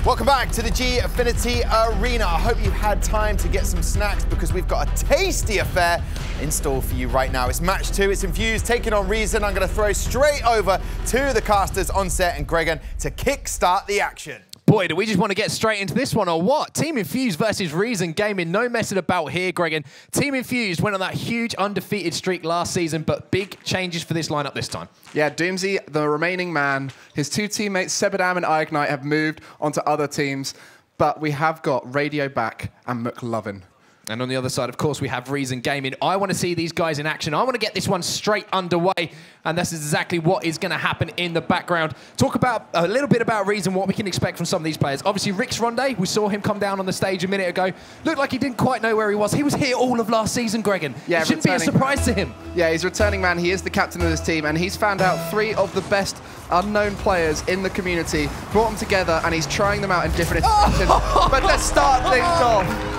Welcome back to the Gfinity Arena. I hope you've had time to get some snacks because we've got a tasty affair in store for you right now. It's match 2, it's Infused, taking on Reason. I'm going to throw straight over to the casters on set and Gregan to kickstart the action. Boy, do we just want to get straight into this one or what? Team Infused versus Reason Gaming. No messing about here, Gregan. Team Infused went on that huge undefeated streak last season, but big changes for this lineup this time. Yeah, Doomsy, the remaining man, his two teammates, Sebadam and Ignite, have moved onto other teams, but we have got Radio back and McLovin. And on the other side, of course, we have Reason Gaming. I want to see these guys in action. I want to get this one straight underway, and that's exactly what is going to happen in the background. Talk about a little bit about Reason, what we can expect from some of these players. Obviously, Rix Ronde, we saw him come down on the stage a minute ago. Looked like he didn't quite know where he was. He was here all of last season, Gregan. Yeah, it shouldn't be a surprise to him. Yeah, he's returning man. He is the captain of this team, and he's found out 3 of the best unknown players in the community, brought them together, and he's trying them out in different iterations. But let's start things off.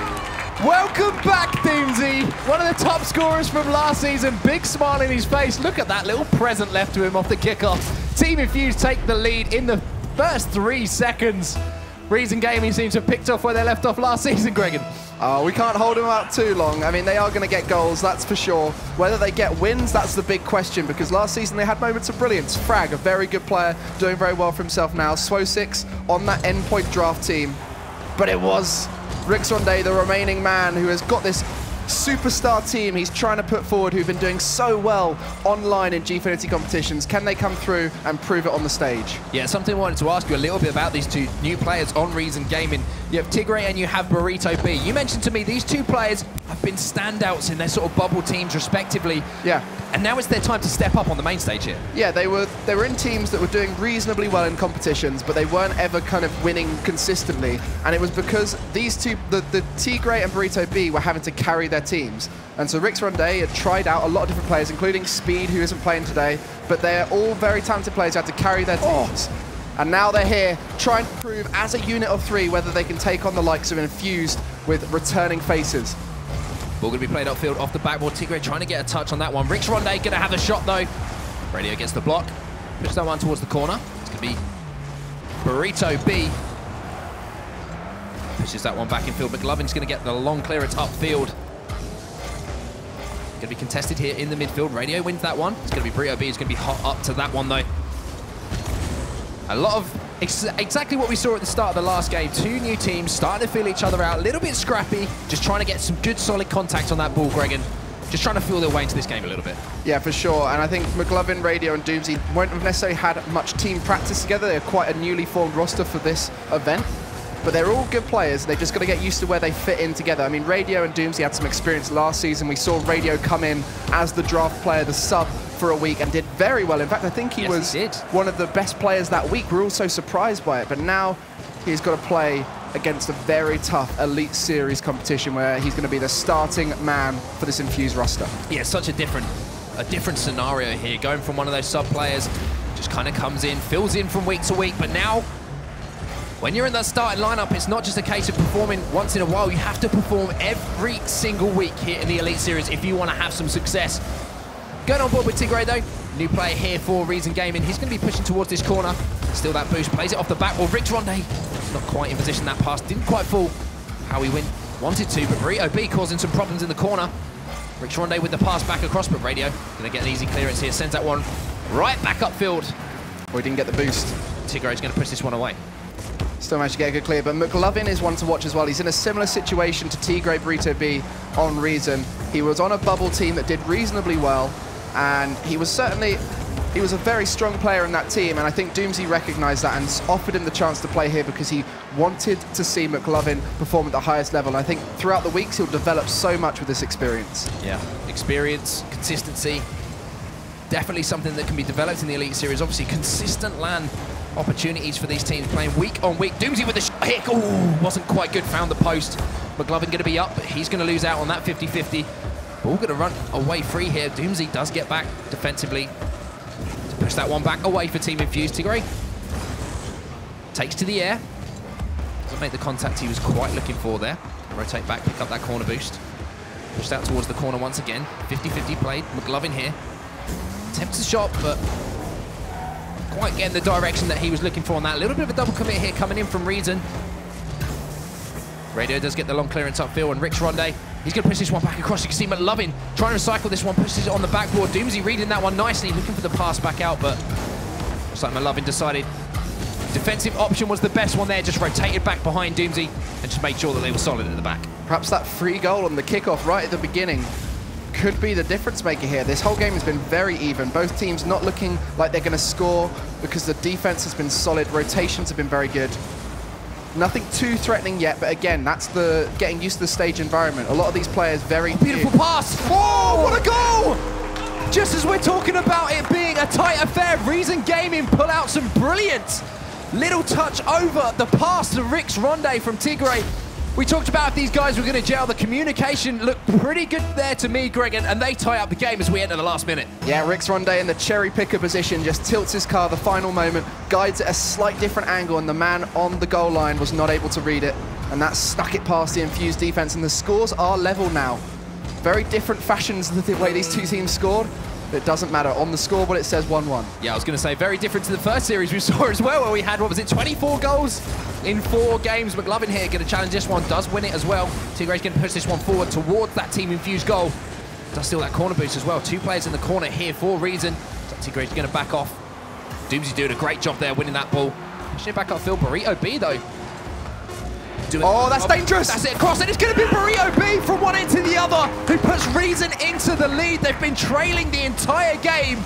Welcome back, Doomsy. One of the top scorers from last season. Big smile in his face. Look at that little present left to him off the kickoff. Team Infused take the lead in the first 3 seconds. Reason Gaming seems to have picked off where they left off last season, Gregan. Oh, we can't hold them out too long. I mean, they are going to get goals, that's for sure. Whether they get wins, that's the big question, because last season they had moments of brilliance. Frag, a very good player, doing very well for himself now. Swo6 on that endpoint draft team. But it was Rix Ronde, the remaining man, who has got this superstar team he's trying to put forward, who've been doing so well online in Gfinity competitions. Can they come through and prove it on the stage? Yeah, something I wanted to ask you a little bit about these 2 new players on Reason Gaming. You have Tigray and you have Burrito B. You mentioned to me these 2 players have been standouts in their sort of bubble teams respectively. Yeah. And now it's their time to step up on the main stage here. Yeah, they were in teams that were doing reasonably well in competitions, but they weren't ever kind of winning consistently. And it was because these 2, the Tigray and Burrito B, were having to carry their teams. And so Rix Ronde had tried out a lot of different players, including Speed, who isn't playing today, but they're all very talented players who had to carry their teams. And now they're here trying to prove as a unit of 3 whether they can take on the likes of Infused with returning faces. Ball going to be played upfield off the backboard. Tigray trying to get a touch on that one. Rix Ronde going to have a shot though. Radio gets the block. Push that one towards the corner. It's going to be Burrito B. Pushes that one back in field. McLovin's going to get the long clearance upfield. Going to be contested here in the midfield. Radio wins that one. It's going to be Burrito B who's going to be hot up to that one though. A lot of exactly what we saw at the start of the last game. 2 new teams starting to feel each other out, a little bit scrappy, just trying to get some good solid contact on that ball, Gregan. Just trying to feel their way into this game a little bit. Yeah, for sure. And I think McLovin, Radio and Doomsy won't have necessarily had much team practice together. They're quite a newly formed roster for this event. But they're all good players. They've just got to get used to where they fit in together. I mean, Radio and Doomsy had some experience last season. We saw Radio come in as the draft player, the sub, for a week and did very well. In fact, I think he was one of the best players that week. We're all so surprised by it. But now he's got to play against a very tough Elite Series competition where he's going to be the starting man for this Infused roster. Yeah, such a different scenario here. Going from one of those sub players, just kind of comes in, fills in from week to week. But now, when you're in that starting lineup, it's not just a case of performing once in a while. You have to perform every single week here in the Elite Series if you want to have some success. Going on board with Tigray though, new player here for Reason Gaming. He's going to be pushing towards this corner. Still that boost, plays it off the back. Well, Rix Ronde, not quite in position. That pass didn't quite fall how he wanted to, but Burrito B causing some problems in the corner. Rix Ronde with the pass back across, but Radio going to get an easy clearance here. Sends that one right back upfield. Well, he didn't get the boost. Tigray's going to push this one away. Still managed to get a good clear, but McLovin is one to watch as well. He's in a similar situation to Tigray Burrito B on Reason. He was on a bubble team that did reasonably well, and he was a very strong player in that team, and I think Doomsy recognized that and offered him the chance to play here because he wanted to see McLovin perform at the highest level. And I think throughout the weeks he'll develop so much with this experience. Yeah, experience, consistency, definitely something that can be developed in the Elite Series. Obviously, consistent LAN opportunities for these teams playing week on week. Doomsy with the hit. Oh, wasn't quite good, found the post. McLovin going to be up, but he's going to lose out on that 50-50. Ball going to run away free here. Doomsy does get back defensively to push that one back away for Team Infused. Tigray takes to the air. Doesn't make the contact he was quite looking for there. Rotate back, pick up that corner boost. Pushed out towards the corner once again. 50-50 played. McLovin here. Attempts a shot, but quite getting the direction that he was looking for on that. A little bit of a double commit here coming in from Reason. Radio does get the long clearance upfield, and Rix Ronde, he's going to push this one back across. You can see McLovin trying to recycle this one, pushes it on the backboard. Doomsy reading that one nicely, looking for the pass back out, but looks like McLovin decided defensive option was the best one there, just rotated back behind Doomsy and just made sure that they were solid at the back. Perhaps that free goal on the kickoff right at the beginning could be the difference maker here. This whole game has been very even. Both teams not looking like they're going to score because the defense has been solid. Rotations have been very good. Nothing too threatening yet, but again, that's the getting used to the stage environment. A lot of these players very... Beautiful pass! Oh, what a goal! Just as we're talking about it being a tight affair, Reason Gaming pull out some brilliant little touch over the pass to Rix Ronde from Tigray. We talked about if these guys were going to gel. The communication looked pretty good there to me, Greg, and they tie up the game as we enter the last minute. Yeah, Rix Ronde in the cherry picker position just tilts his car the final moment, guides it a slight different angle, and the man on the goal line was not able to read it, and that snuck it past the Infused defense, and the scores are level now. Very different fashions of the way these two teams scored. It doesn't matter. On the scoreboard, it says 1-1. Yeah, I was going to say, very different to the first series we saw as well, where we had, what was it, 24 goals in 4 games. McLovin here going to challenge this one, does win it as well. Tigray's going to push this one forward towards that Team Infused goal. Does steal that corner boost as well. 2 players in the corner here for Reason. So Tigray's going to back off. Doomsy doing a great job there, winning that ball. Pushing it back upfield. Burrito B, though. Oh, that's dangerous. That's it across, and it's going to be Burrito B from one end to the other, who puts Reason into the lead. They've been trailing the entire game,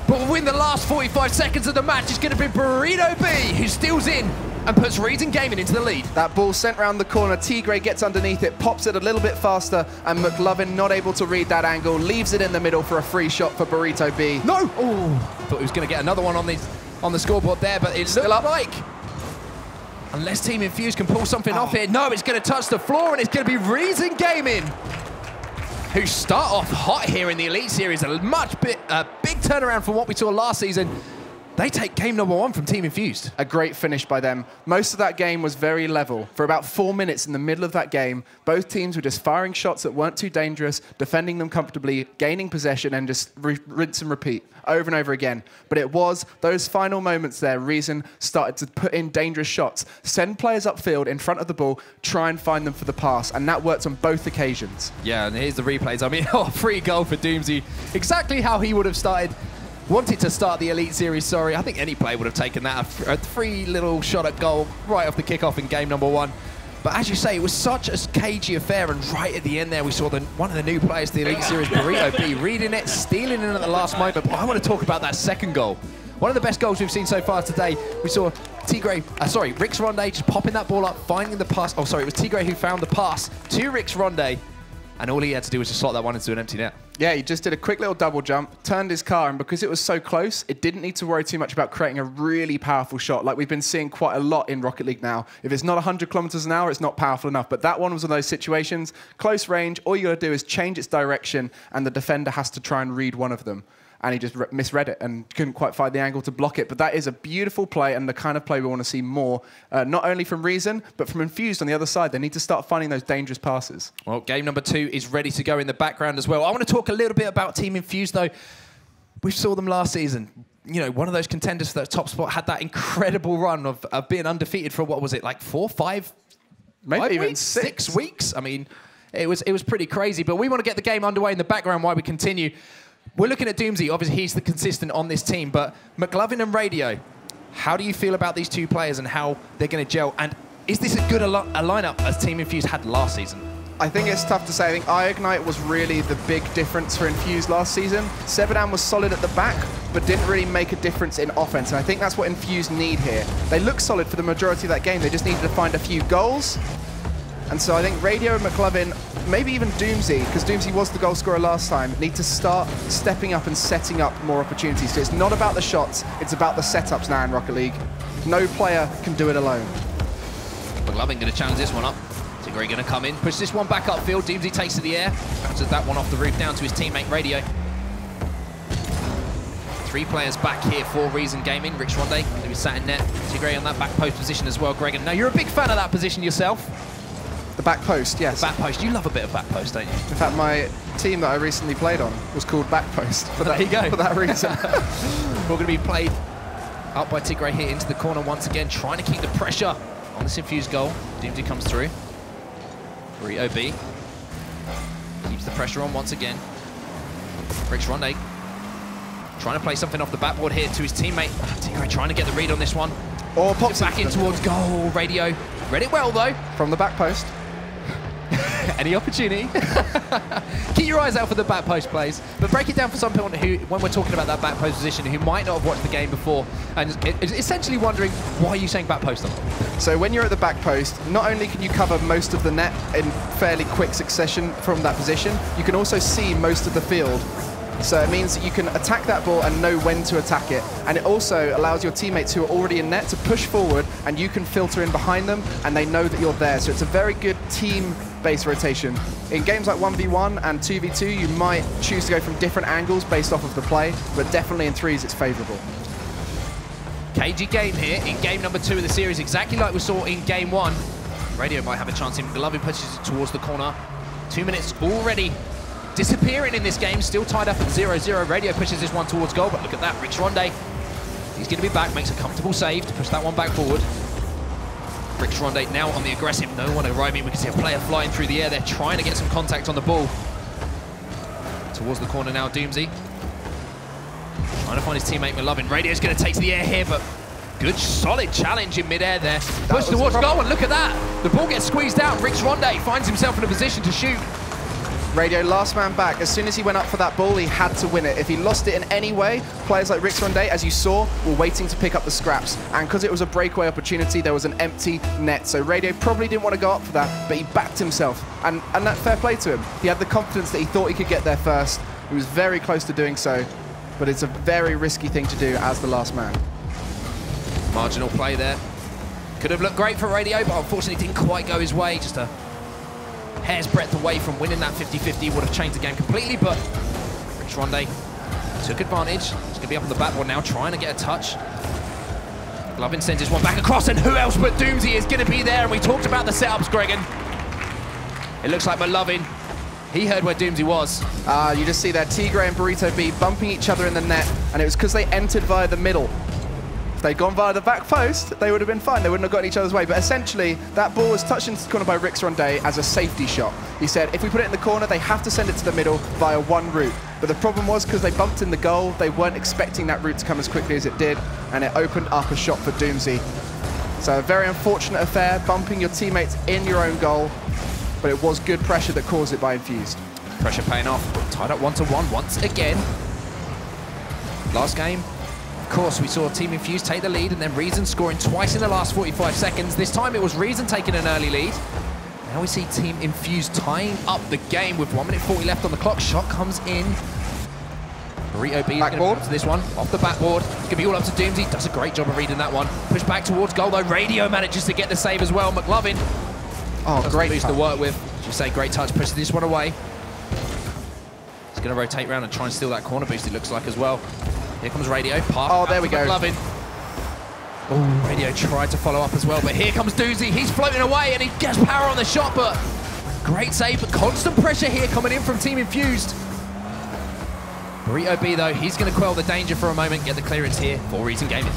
but within the last 45 seconds of the match, it's going to be Burrito B who steals in and puts Reason Gaming into the lead. That ball sent around the corner. Tigray gets underneath it, pops it a little bit faster, and McLovin not able to read that angle, leaves it in the middle for a free shot for Burrito B. No! Oh, thought he was going to get another one on the scoreboard there, but it looked like... Unless Team Infused can pull something off here. No, it's going to touch the floor, and it's going to be Reason Gaming, who start off hot here in the Elite Series. A big turnaround from what we saw last season. They take game number 1 from Team Infused. A great finish by them. Most of that game was very level. For about 4 minutes in the middle of that game, both teams were just firing shots that weren't too dangerous, defending them comfortably, gaining possession, and just rinse and repeat over and over again. But it was those final moments there, Reason started to put in dangerous shots, send players upfield in front of the ball, try and find them for the pass, and that worked on both occasions. Yeah, and here's the replays. I mean, free goal for Doomsy. Exactly how he would have wanted to start the Elite Series, sorry. I think any player would have taken that. A free little shot at goal right off the kickoff in game number 1. But as you say, it was such a cagey affair, and right at the end there, we saw one of the new players to the Elite Series, Burrito B, reading it, stealing it at the last moment. But I want to talk about that second goal. One of the best goals we've seen so far today. We saw Rix Ronde just popping that ball up, finding the pass. Oh, sorry, it was Tigray who found the pass to Rix Ronde, and all he had to do was just slot that one into an empty net. Yeah, he just did a quick little double jump, turned his car, and because it was so close, it didn't need to worry too much about creating a really powerful shot, like we've been seeing quite a lot in Rocket League now. If it's not 100 kilometers an hour, it's not powerful enough. But that one was one of those situations, close range, all you got to do is change its direction, and the defender has to try and read one of them. And he just misread it and couldn't quite find the angle to block it. But that is a beautiful play and the kind of play we want to see more, not only from Reason, but from Infused on the other side. They need to start finding those dangerous passes. Well, game number 2 is ready to go in the background as well. I want to talk a little bit about Team Infused, though. We saw them last season. You know, one of those contenders for that top spot had that incredible run of being undefeated for, what was it, like 4, 5? Maybe even weeks? 6. 6 weeks? I mean, it was pretty crazy. But we want to get the game underway in the background while we continue. We're looking at Doomsy. Obviously, he's the consistent on this team. But McLovin and Radio, how do you feel about these two players and how they're going to gel? And is this as good a lineup as Team Infused had last season? I think it's tough to say. I think iIgnite was really the big difference for Infused last season. Sebadan was solid at the back, but didn't really make a difference in offense. And I think that's what Infused need here. They look solid for the majority of that game. They just needed to find a few goals. And so I think Radio and McLovin, maybe even Doomsy, because Doomsy was the goal scorer last time, need to start stepping up and setting up more opportunities. So it's not about the shots, it's about the setups now in Rocket League. No player can do it alone. McLovin going to challenge this one up. Tigray going to come in, push this one back upfield. Doomsy takes to the air, bounces that one off the roof down to his teammate Radio. 3 players back here for Reason Gaming. Rix Ronde going to be sat in net. Tigray on that back post position as well, Greg. And now you're a big fan of that position yourself. The back post, yes. The back post. You love a bit of back post, don't you? In fact, my team that I recently played on was called Back Post. There you go. For that reason. We're going to be played up by Tigray here into the corner once again, trying to keep the pressure on this Infused goal. Doomsy comes through. Burrito B keeps the pressure on once again. Ronde trying to play something off the backboard here to his teammate. Tigray trying to get the read on this one. Or pops back in towards goal. Radio read it well though. From the back post. Any opportunity. Keep your eyes out for the back post plays, but break it down for some people who, when we're talking about that back post position, who might not have watched the game before and is essentially wondering, why are you saying back post? So when you're at the back post, not only can you cover most of the net in fairly quick succession from that position, you can also see most of the field. So it means that you can attack that ball and know when to attack it. And it also allows your teammates who are already in net to push forward, and you can filter in behind them and they know that you're there. So it's a very good team-based rotation. In games like 1v1 and 2v2, you might choose to go from different angles based off of the play, but definitely in threes it's favorable. Cagey game here in game number 2 of the series, exactly like we saw in game 1. Radio might have a chance. Glovin pushes it towards the corner. 2 minutes already disappearing in this game, still tied up at 0-0. Radio pushes this one towards goal, but look at that, Ronde. He's going to be back, makes a comfortable save to push that one back forward. Ronde now on the aggressive, no one arriving. We can see a player flying through the air. They're trying to get some contact on the ball. Towards the corner now, Doomsy. Trying to find his teammate Melovin. Radio's going to take to the air here, but good solid challenge in mid-air there. Push towards goal, and look at that. The ball gets squeezed out. Ronde finds himself in a position to shoot. Radio, last man back. As soon as he went up for that ball, he had to win it. If he lost it in any way, players like Ronde, as you saw, were waiting to pick up the scraps. And because it was a breakaway opportunity, there was an empty net. So Radio probably didn't want to go up for that, but he backed himself. And that fair play to him. He had the confidence that he thought he could get there first. He was very close to doing so, but it's a very risky thing to do as the last man. Marginal play there. Could have looked great for Radio, but unfortunately didn't quite go his way. Just a hair's breadth away from winning that 50-50, would have changed the game completely, but Ronde took advantage. He's going to be up on the backboard now, trying to get a touch. Glovin sends this one back across, and who else but Doomsy is going to be there? And we talked about the setups, Gregan. It looks like Melovin, he heard where Doomsy was. You just see there, Tigray and Burrito B bumping each other in the net, and it was because they entered via the middle. If they'd gone via the back post, they would have been fine. They wouldn't have got in each other's way. But essentially, that ball was touched into the corner by Ronde as a safety shot. He said, if we put it in the corner, they have to send it to the middle via one route. But the problem was, because they bumped in the goal, they weren't expecting that route to come as quickly as it did, and it opened up a shot for Doomsy. So a very unfortunate affair, bumping your teammates in your own goal, but it was good pressure that caused it by Infused. Pressure paying off, tied up 1-1 once again. Last game, of course, we saw Team Infused take the lead and then Reason scoring twice in the last 45 seconds. This time it was Reason taking an early lead. Now we see Team Infused tying up the game with 1 minute 40 left on the clock. Shot comes in. Burrito B is going to come to this one, off the backboard. It's going to be all up to Doomsy. Does a great job of reading that one. Push back towards goal though. Radio manages to get the save as well. McLovin. Oh, great to work with. Should say great touch. Pushes this one away. He's going to rotate around and try and steal that corner boost, it looks like, as well. Here comes Radio. Oh, there we go. McLovin. Oh, Radio tried to follow up as well, but here comes Doomsy. He's floating away and he gets power on the shot, but great save. But constant pressure here coming in from Team Infused. Burrito B, though, he's going to quell the danger for a moment, get the clearance here for Reason Gaming.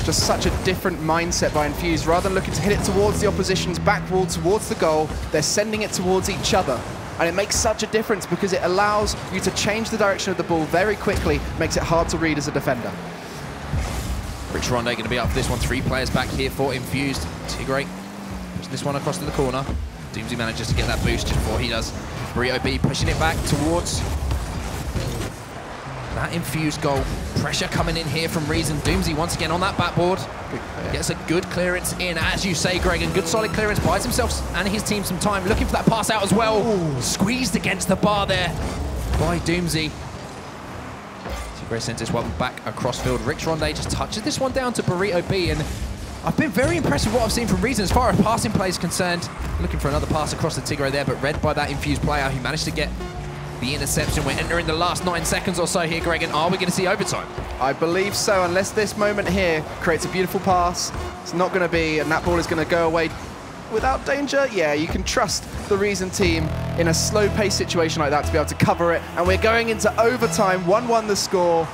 Just such a different mindset by Infused. Rather than looking to hit it towards the opposition's back wall, towards the goal, they're sending it towards each other. And it makes such a difference because it allows you to change the direction of the ball very quickly, makes it hard to read as a defender. Ronde going to be up for this one. 3 players back here for Infused. Tigray pushing this one across to the corner. Doomsy manages to get that boost just before he does. Burrito B pushing it back towards that Infused goal. Pressure coming in here from Reason. Doomsy once again on that backboard. Gets a good clearance in, as you say, Greg, and good solid clearance. Buys himself and his team some time. Looking for that pass out as well. Ooh. Squeezed against the bar there by Doomsy. Tigray sends this one back across field. Ronde just touches this one down to Burrito B, and I've been very impressed with what I've seen from Reason as far as passing play is concerned. Looking for another pass across the Tigray there, but read by that Infused player who managed to get the interception. We're entering the last 9 seconds or so here, Greg, and are we going to see overtime? I believe so, unless this moment here creates a beautiful pass. It's not going to be, and that ball is going to go away without danger. Yeah, you can trust the Reason team in a slow-paced situation like that to be able to cover it. And we're going into overtime, 1-1 the score.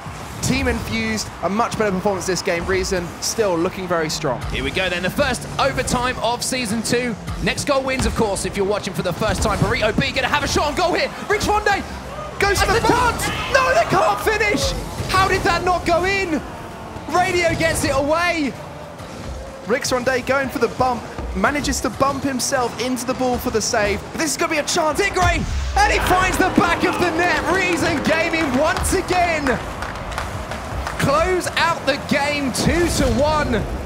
Team Infused, a much better performance this game. Reason still looking very strong. Here we go then, the first overtime of Season 2. Next goal wins, of course, if you're watching for the first time. Burrito B gonna have a shot on goal here. Rixronde Goes for the chance. No, they can't finish. How did that not go in? Radio gets it away. Rixronde going for the bump, manages to bump himself into the ball for the save. But this is going to be a chance. Tigray, and he finds the back of the net. Reason Gaming once again close out the game 2-1.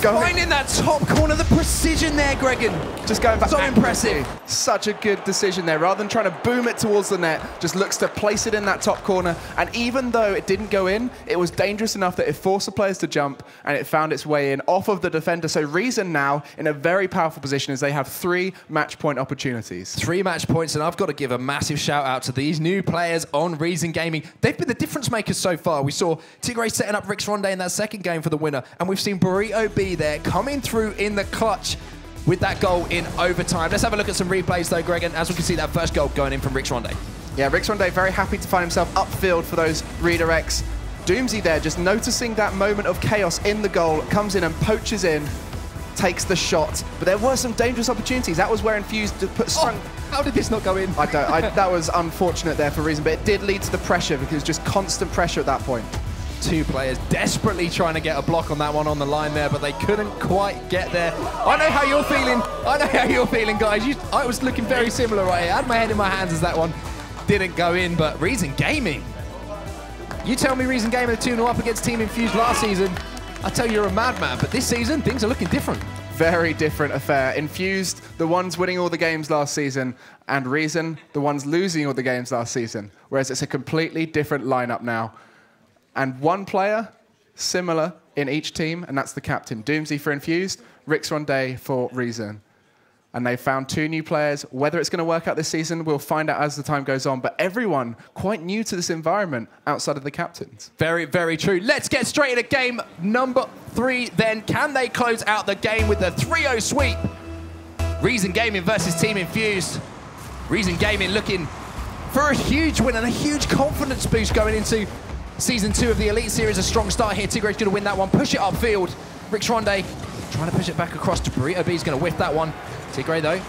Finding that top corner, the precision there, Gregan. Just going back. So impressive. Such a good decision there. Rather than trying to boom it towards the net, just looks to place it in that top corner. And even though it didn't go in, it was dangerous enough that it forced the players to jump and it found its way in off of the defender. So Reason now in a very powerful position as they have 3 match point opportunities. 3 match points, and I've got to give a massive shout out to these new players on Reason Gaming. They've been the difference makers so far. We saw Tigray setting up Rixronde in that second game for the winner, and we've seen Burrito B there coming through in the clutch with that goal in overtime. Let's have a look at some replays though, Gregan, as we can see that first goal going in from Rixronde. Yeah, Rixronde very happy to find himself upfield for those redirects. Doomsy there just noticing that moment of chaos in the goal, comes in and poaches in, takes the shot. But there were some dangerous opportunities. That was where Infused put strength. How did this not go in? That was unfortunate there for Reason, but it did lead to the pressure because it was just constant pressure at that point. 2 players desperately trying to get a block on that one on the line there, but they couldn't quite get there. I know how you're feeling. I know how you're feeling, guys. I was looking very similar right here. I had my head in my hands as that one didn't go in, but Reason Gaming. You tell me Reason Gaming are 2-0 up against Team Infused last season, I tell you you're a madman, but this season, things are looking different. Very different affair. Infused, the ones winning all the games last season, and Reason, the ones losing all the games last season, whereas it's a completely different lineup now. And one player, similar in each team, and that's the captain. Doomsy for Infused, Rixronde for Reason. And they found 2 new players. Whether it's going to work out this season, we'll find out as the time goes on. But everyone quite new to this environment outside of the captains. Very, very true. Let's get straight into game number 3 then. Can they close out the game with the 3-0 sweep? Reason Gaming versus Team Infused. Reason Gaming looking for a huge win and a huge confidence boost going into Season 2 of the Elite Series. A strong start here. Tigray's going to win that one. Push it upfield. Rixronde trying to push it back across to Burrito B. He's going to whiff that one. Tigray, though,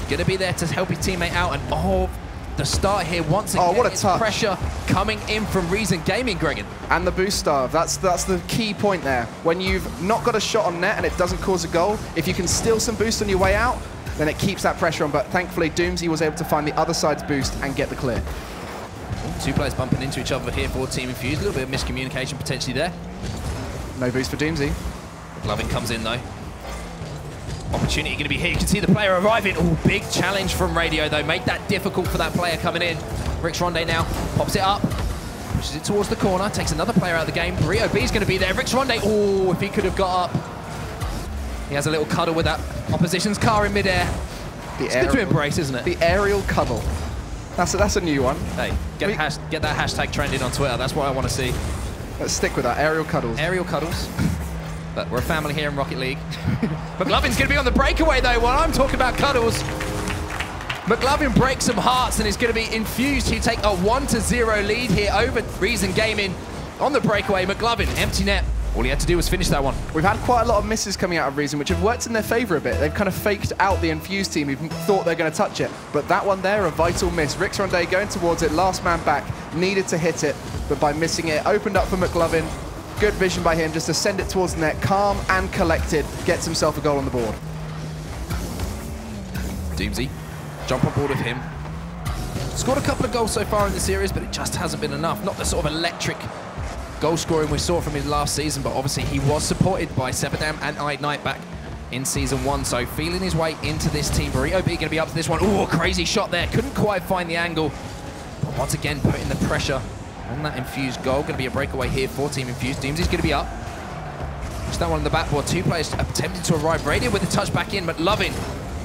going to be there to help his teammate out. And the start here once again. Oh, what a touch. Pressure coming in from Reason Gaming, Gregan. And the boost starve. That's the key point there. When you've not got a shot on net and it doesn't cause a goal, if you can steal some boost on your way out, then it keeps that pressure on. But thankfully, Doomsy was able to find the other side's boost and get the clear. 2 players bumping into each other here for Team Infused. A little bit of miscommunication potentially there. No boost for Doomsy. Lovin comes in though. Opportunity going to be here. You can see the player arriving. Oh, big challenge from Radio though. Made that difficult for that player coming in. Rixronde now pops it up. Pushes it towards the corner. Takes another player out of the game. Burrito B is going to be there. Rixronde. Oh, if he could have got up. He has a little cuddle with that opposition's car in midair. It's good to embrace, isn't it? The aerial cuddle. That's a new one. Hey, get that hashtag trending on Twitter. That's what I want to see. Let's stick with that. Aerial cuddles. Aerial cuddles. But we're a family here in Rocket League. McLovin's going to be on the breakaway, though, while I'm talking about cuddles. McLovin breaks some hearts and is going to be Infused. He take a 1-0 lead here over Reason Gaming on the breakaway. McLovin, empty net. All he had to do was finish that one. We've had quite a lot of misses coming out of Reason, which have worked in their favour a bit. They've kind of faked out the Infused team who thought they're going to touch it. But that one there, a vital miss. Rixronde going towards it, last man back, needed to hit it, but by missing it, opened up for McLovin. Good vision by him just to send it towards the net. Calm and collected, gets himself a goal on the board. Doomsy, jump on board with him. Scored a couple of goals so far in the series, but it just hasn't been enough. Not the sort of electric goal scoring we saw from his last season, but obviously he was supported by Severdam and Ignite back in Season 1, so feeling his way into this team. Burrito B going to be up to this one. Ooh, a crazy shot there. Couldn't quite find the angle, but once again putting the pressure on that Infused goal. Going to be a breakaway here for Team Infused. Doomsy's going to be up. Just that one on the backboard. 2 players attempting to arrive. Radio with the touch back in, but McLovin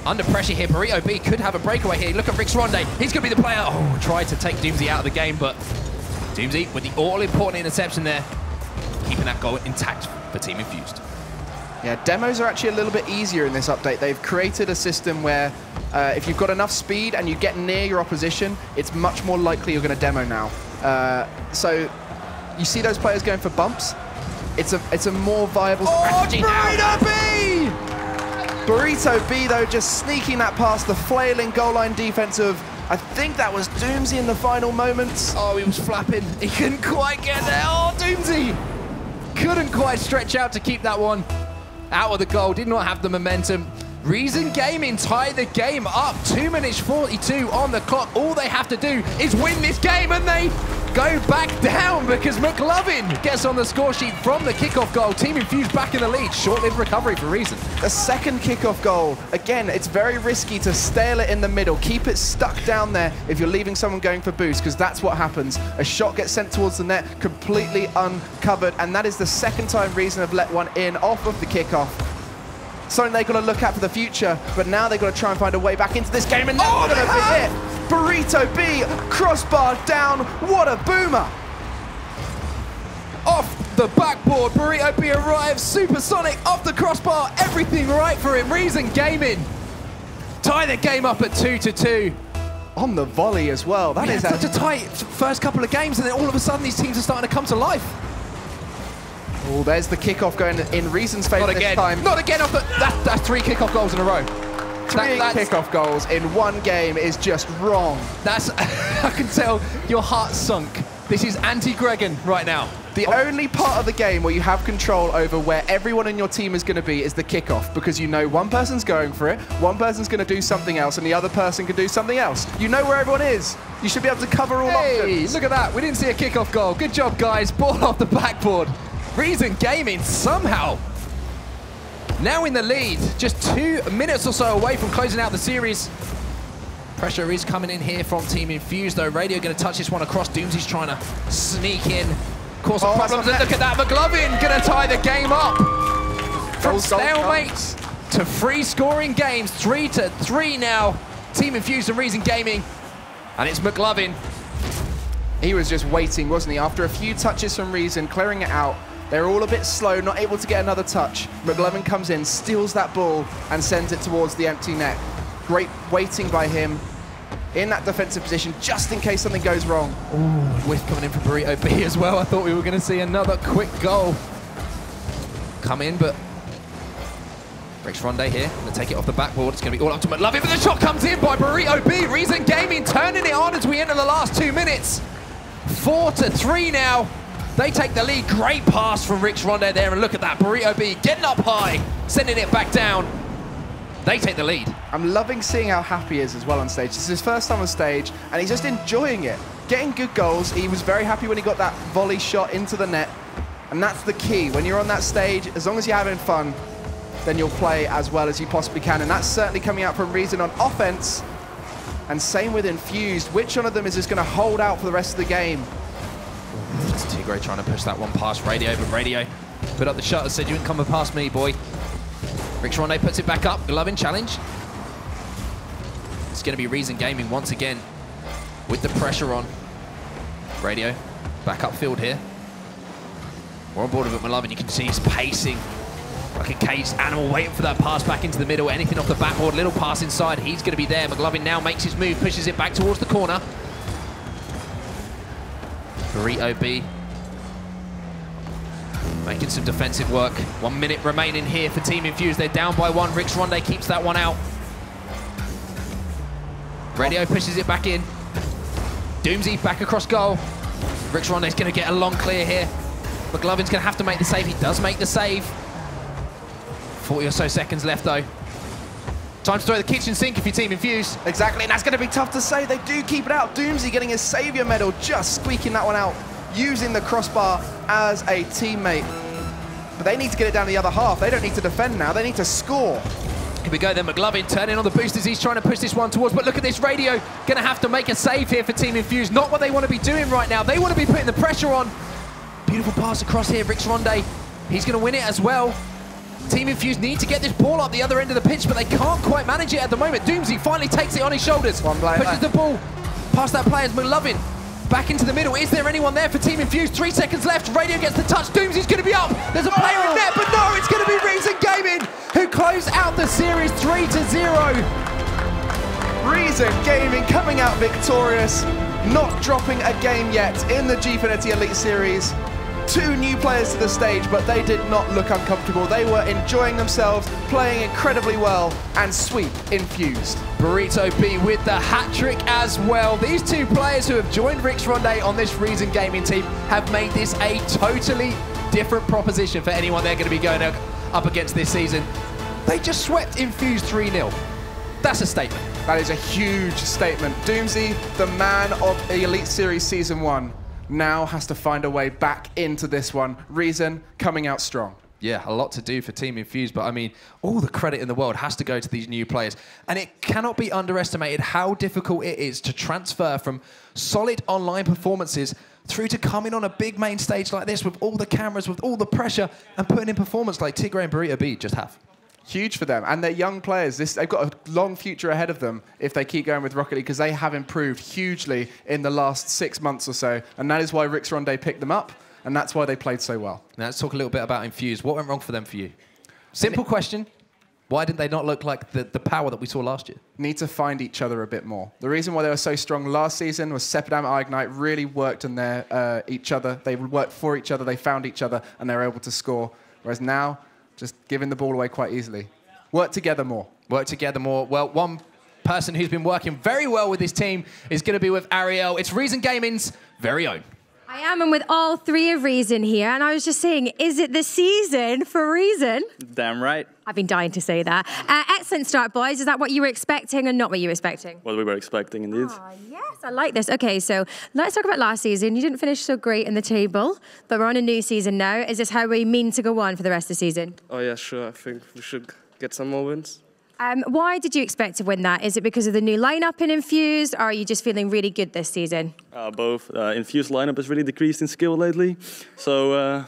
under pressure here. Burrito B could have a breakaway here. Look at Rixronde. He's going to be the player. Oh, tried to take Doomsy out of the game, but Doomsy with the all-important interception there, keeping that goal intact for Team Infused. Yeah, demos are actually a little bit easier in this update. They've created a system where if you've got enough speed and you get near your opposition, it's much more likely you're going to demo now. So you see those players going for bumps? It's a more viable strategy now. Burrito B, though, just sneaking that past the flailing goal line defense of, I think that was Doomsy in the final moments. Oh, he was flapping. He couldn't quite get there. Oh, Doomsy couldn't quite stretch out to keep that one out of the goal. Did not have the momentum. Reason Gaming tie the game up. 2 minutes 42 on the clock. All they have to do is win this game, and they go back down because McLovin gets on the score sheet from the kickoff goal. Team Infused back in the lead. Short-lived recovery for Reason. The second kickoff goal. Again, it's very risky to stale it in the middle. Keep it stuck down there if you're leaving someone going for boost, because that's what happens. A shot gets sent towards the net, completely uncovered, and that is the second time Reason have let one in off of the kickoff. Something they've got to look at for the future, but now they've got to try and find a way back into this game, and that's going to be it. Burrito B, crossbar down, what a boomer. Off the backboard, Burrito B arrives, supersonic, off the crossbar, everything right for him. Reason Gaming tie the game up at 2-2. On the volley as well. That is such a tight first couple of games, and then all of a sudden these teams are starting to come to life. Oh, there's the kickoff going in Reason's favour this time. Not again off the... That's 3 kickoff goals in a row. Three kickoff goals in one game is just wrong. That's... I can tell your heart sunk. This is anti-Gregan right now. The only part of the game where you have control over where everyone in your team is going to be is the kickoff, because you know one person's going for it, one person's going to do something else, and the other person can do something else. You know where everyone is. You should be able to cover all options. Look at that. We didn't see a kickoff goal. Good job, guys. Ball off the backboard. Reason Gaming somehow now in the lead, just 2 minutes or so away from closing out the series. Pressure is coming in here from Team Infused, though. Radio going to touch this one across. Doomsy's trying to sneak in. Cause some problems, and look at that. McLovin going to tie the game up. From stalemate to free scoring games, 3-3 now. Team Infused and Reason Gaming, and it's McLovin. He was just waiting, wasn't he? After a few touches from Reason, clearing it out, they're all a bit slow, not able to get another touch. McLovin comes in, steals that ball, and sends it towards the empty net. Great waiting by him in that defensive position, just in case something goes wrong. Ooh, whiff coming in for Burrito B as well. I thought we were going to see another quick goal come in, but Rex Ronde here, going to take it off the backboard. It's going to be all up to McLovin, but the shot comes in by Burrito B. Reason Gaming turning it on as we enter the last 2 minutes. 4-3 now. They take the lead. Great pass from Rich Ronde there, and look at that. Burrito B getting up high, sending it back down. They take the lead. I'm loving seeing how happy he is as well on stage. This is his first time on stage, and he's just enjoying it. Getting good goals. He was very happy when he got that volley shot into the net, and that's the key. When you're on that stage, as long as you're having fun, then you'll play as well as you possibly can, and that's certainly coming out from Reason on offense, and same with Infused. Which one of them is just going to hold out for the rest of the game? It's Tigray trying to push that one past Radio, but Radio put up the shot and said, you ain't coming past me, boy. Rick Ronde puts it back up. Glovin challenge. It's going to be Reason Gaming once again with the pressure on. Radio back upfield here. We're on board with it, McLovin. You can see he's pacing like a caged animal, waiting for that pass back into the middle. Anything off the backboard, little pass inside. He's going to be there. McLovin now makes his move, pushes it back towards the corner. Burrito B making some defensive work. 1 minute remaining here for Team Infused. They're down by 1. Rix Ronde keeps that one out. Radio pushes it back in. Doomsy back across goal. Rix Ronde's going to get a long clear here. McLovin's going to have to make the save. He does make the save. 40 or so seconds left though. Time to throw the kitchen sink if you're Team Infused. Exactly, and that's going to be tough to say. They do keep it out. Doomsy getting his saviour medal, just squeaking that one out, using the crossbar as a teammate. But they need to get it down the other half. They don't need to defend now. They need to score. Here we go then. McLovin turning on the boosters. He's trying to push this one towards, but look at this. Radio going to have to make a save here for Team Infused. Not what they want to be doing right now. They want to be putting the pressure on. Beautiful pass across here. Rix Ronde. He's going to win it as well. Team Infused need to get this ball up the other end of the pitch, but they can't quite manage it at the moment. Doomsy finally takes it on his shoulders. Pushes the ball past that player. McLovin back into the middle. Is there anyone there for Team Infused? 3 seconds left. Radio gets the touch. Doomsy's going to be up. There's a player in net, but no, it's going to be Reason Gaming who close out the series 3-0. Reason Gaming coming out victorious. not dropping a game yet in the Gfinity Elite Series. 2 new players to the stage, but they did not look uncomfortable. They were enjoying themselves, playing incredibly well, and sweep Infused. Burrito B with the hat-trick as well. These 2 players who have joined Rix Ronde on this Reason Gaming team have made this a totally different proposition for anyone they're going to be going up against this season. They just swept Infused 3-0. That's a statement. That is a huge statement. Doomsy, the man of the Elite Series Season 1, now has to find a way back into this one. Reason coming out strong. Yeah, a lot to do for Team Infused, but I mean, all the credit in the world has to go to these new players. And it cannot be underestimated how difficult it is to transfer from solid online performances through to coming on a big main stage like this with all the cameras, with all the pressure, and putting in performance like Tigray and Burrito B just have. Huge for them, and they're young players. They've got a long future ahead of them if they keep going with Rocket League, because they have improved hugely in the last 6 months or so, and that is why Rix Ronde picked them up, and that's why they played so well. Now let's talk a little bit about Infused. What went wrong for them for you? Simple question. Why did they not look like the power that we saw last year? Need to find each other a bit more. The reason why they were so strong last season was Sepidam and Ignite really worked on each other. They worked for each other, they found each other, and they were able to score. Whereas now, just giving the ball away quite easily. Work together more. Work together more. Well, one person who's been working very well with this team is going to be with Ariel. It's Reason Gaming's very own. I am, and with all 3 of Reason here, and I was just saying, is it the season for Reason? Damn right. I've been dying to say that. Excellent start, boys. Is that what you were expecting and not what you were expecting? What we were expecting, indeed. Oh, yes, I like this. Okay, so let's talk about last season. You didn't finish so great in the table, but we're on a new season now. Is this how we mean to go on for the rest of the season? Oh, yeah, sure. I think we should get some more wins. Why did you expect to win that? Is it because of the new lineup in Infused, or are you just feeling really good this season? Both. Infused lineup has really decreased in skill lately, so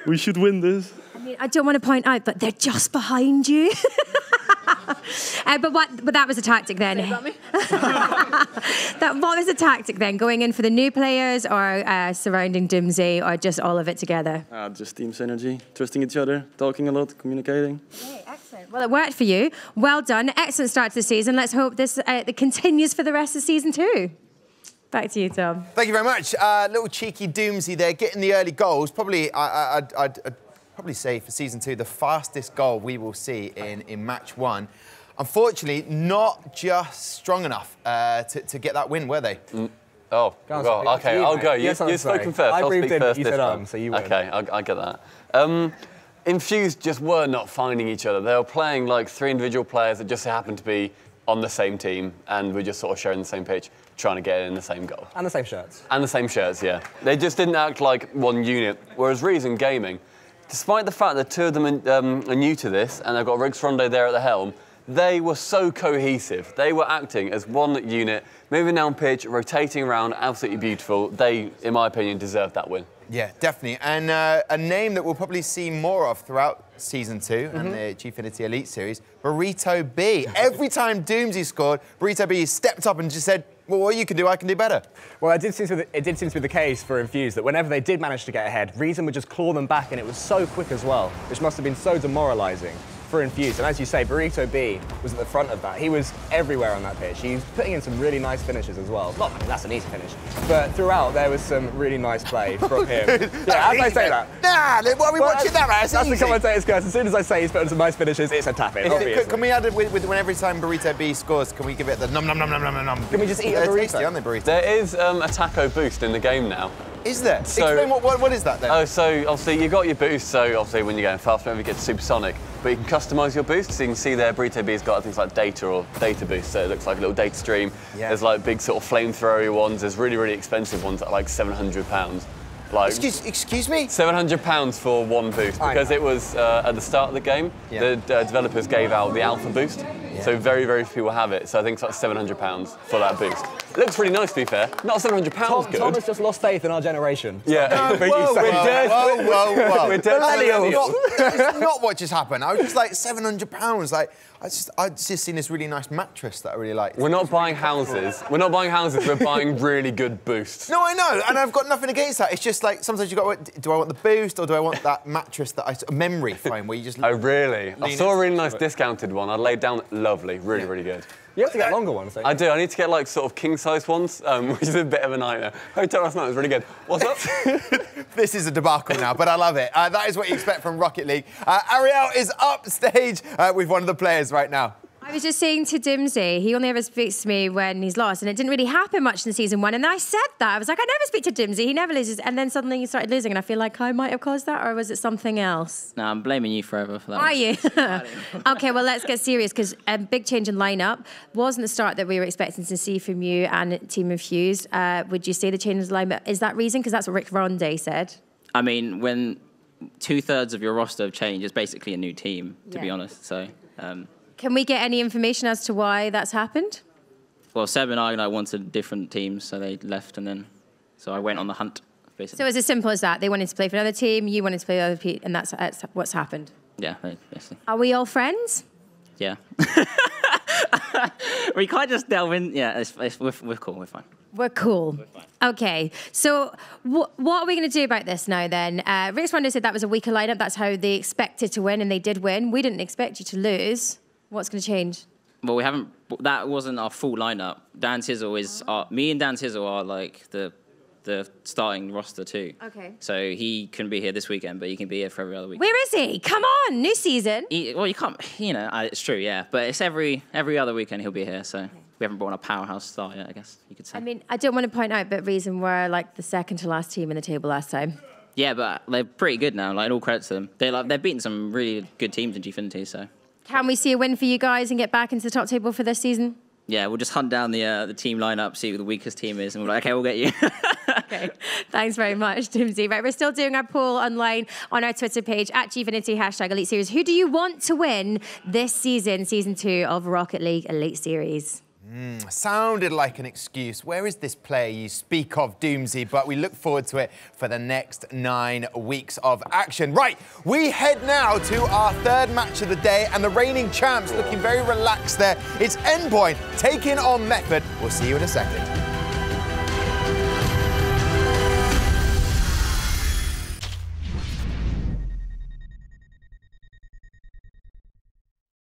we should win this. I mean, I don't want to point out, but they're just behind you. But that was a tactic then. What was the tactic then? Going in for the new players, or surrounding Doomsy, or just all of it together? Just team synergy, trusting each other, talking a lot, communicating. Okay, excellent. Well, it worked for you. Well done. Excellent start to the season. Let's hope this continues for the rest of season 2. Back to you, Tom. Thank you very much. Little cheeky Doomsy there, getting the early goals. Probably, I'd probably say for season 2, the fastest goal we will see in match 1. Unfortunately, not just strong enough to get that win, were they? Oh, well, OK, I'll go. You've spoken first. I'll speak first this time. so you win. OK, I get that. Infused just were not finding each other. They were playing like 3 individual players that just happened to be on the same team, and we're just sort of sharing the same pitch, trying to get in the same goal. And the same shirts. And the same shirts, yeah. They just didn't act like one unit, whereas Reason Gaming, despite the fact that 2 of them are new to this, and they've got Rix Ronde there at the helm, they were so cohesive. They were acting as one unit, moving down pitch, rotating around, absolutely beautiful. They, in my opinion, deserved that win. Yeah, definitely. And a name that we'll probably see more of throughout Season 2 and the Gfinity Elite Series, Burrito B. Every time Doomsy scored, Burrito B stepped up and just said, well, what you can do, I can do better. Well, it did seem to be the case for Infused that whenever they did manage to get ahead, Reason would just claw them back, and it was so quick as well, which must have been so demoralising for Infused. And as you say, Burrito B was at the front of that. He was everywhere on that pitch. He was putting in some really nice finishes as well. Not, that's an easy finish. But throughout, there was some really nice play from him. Yeah, as I say that. Nah, why are we watching that, right? That's the commentator's curse. As soon as I say he's putting some nice finishes, it's a tap-in, obviously. Can we add it with when every time Burrito B scores, can we give it the nom nom nom nom nom nom? Can we just eat a burrito? Tasty, aren't they, burrito? There is a taco boost in the game now. Is there? So, explain what is that then? Oh, so obviously you got your boost, so obviously when you're going fast, whenever you get supersonic, but you can customise your boost, so you can see there Burrito B's got things like data or data boost, so it looks like a little data stream. Yeah. There's like big sort of flamethrower ones, there's really, really expensive ones at like £700. Like, excuse me? £700 for one boost, because it was at the start of the game, the developers gave out the alpha boost, so very, very few people have it, so I think it's like £700 for that boost. It looks really nice, to be fair. Not £700 good. Tom has just lost faith in our generation. Yeah. Whoa, We're dead millennials. That's not what just happened. I was just like £700. Like I'd just seen this really nice mattress that I really liked. We're not buying houses. We're not buying houses. We're buying really good boosts. No, I know, and I've got nothing against that. It's just like sometimes you got. Do I want the boost or do I want that mattress that a memory foam where you just? Oh really? I saw a really nice discounted one. I laid down loads lovely, really, really good. You have to get longer ones, don't you? I do. I need to get like sort of king-size ones, which is a bit of a nightmare. Hotel last night was really good. What's up? This is a debacle now, but I love it. That is what you expect from Rocket League. Ariel is upstage with one of the players right now. I was just saying to Dimsy, he only ever speaks to me when he's lost, and it didn't really happen much in season 1. And then I said that. I was like, I never speak to Dimsy, he never loses. And then suddenly he started losing, and I feel like I might have caused that, or was it something else? No, I'm blaming you forever for that. Are you? Okay, well, let's get serious, because a big change in lineup wasn't the start that we were expecting to see from you and Team Infused. Would you say the change in lineup is that reason? Because that's what Rick Ronde said. I mean, when 2/3 of your roster have changed, it's basically a new team, to be honest. So. Can we get any information as to why that's happened? Well, Seb and I wanted different teams, so they left, and so I went on the hunt, basically. So it's as simple as that. They wanted to play for another team, you wanted to play for another team, and that's what's happened. Yeah, basically. Are we all friends? Yeah. We can't just delve in. Yeah, we're cool. We're fine. We're cool. We're fine. Okay, so what are we going to do about this now then? Rick Ronde said that was a weaker lineup. That's how they expected to win, and they did win. We didn't expect you to lose. What's going to change? Well, we haven't. That wasn't our full lineup. Dan Tizzle is me and Dan Tizzle are like the starting roster too. Okay. So he couldn't be here this weekend, but he can be here for every other week. Where is he? Come on, new season. Well, you can't. You know, it's true, yeah. But it's every other weekend he'll be here. So we haven't brought on a powerhouse star yet, I guess you could say. I mean, I don't want to point out, but Reason were like the second to last team in the table last time. Yeah, but they're pretty good now. Like, all credit to them. They've beaten some really good teams in Gfinity. So. Can we see a win for you guys and get back into the top table for this season? Yeah, we'll just hunt down the team lineup, see who the weakest team is, and we're like, okay, we'll get you. Okay, thanks very much, Dimsy. Right, we're still doing our poll online on our Twitter page at Gfinity #Elite Series. Who do you want to win this season, season 2 of Rocket League Elite Series? Sounded like an excuse. Where is this player you speak of, Doomsy? But we look forward to it for the next 9 weeks of action. Right, we head now to our 3rd match of the day, and the reigning champs looking very relaxed there. It's Endpoint taking on Method. We'll see you in a second.